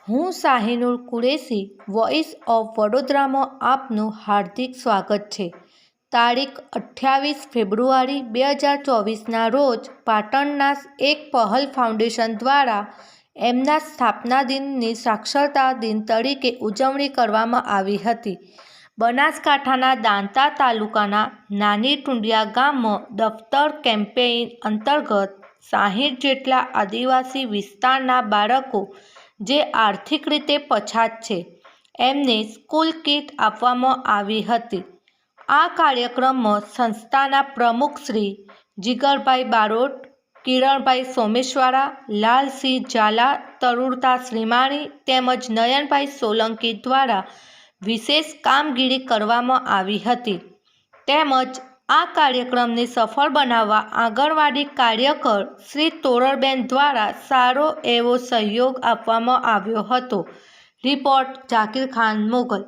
હું શાહીનુર Qureshi voice of વડોદરામાં આપનું હાર્દિક સ્વાગત છે। તારીખ 28 ફેબ્રુઆરી 2024ના રોજ પાટણના એક પહલ ફાઉન્ડેશન દ્વારા એમના સ્થાપના દિનની સાક્ષરતા દિન તરીકે ઉજવણી કરવામાં આવી હતી। બનાસકાંઠાના દાંતા તાલુકાના નાની ટુંડિયા ગામમાં દફતર કેમ્પેઈન અંતર્ગત 60 જેટલા આદિવાસી વિસ્તારના બાળકો જે આર્થિક રીતે પછાત છે એમને સ્કૂલ કીટ આપવામાં આવી હતી। આ કાર્યક્રમમાં સંસ્થાના પ્રમુખ શ્રી જીગરભાઈ બારોટ, કિરણભાઈ સોમેશ્વરા, લાલસિંહ ઝાલા, તરુણતા શ્રીમાળી તેમજ નયનભાઈ સોલંકી દ્વારા વિશેષ કામગીરી કરવામાં આવી હતી તેમજ આ કાર્યક્રમને સફળ બનાવવા આંગણવાડી કાર્યકર શ્રી તોરણબેન દ્વારા સારો એવો સહયોગ આપવામાં આવ્યો હતો। રિપોર્ટ ઝાકીર ખાન મોગલ।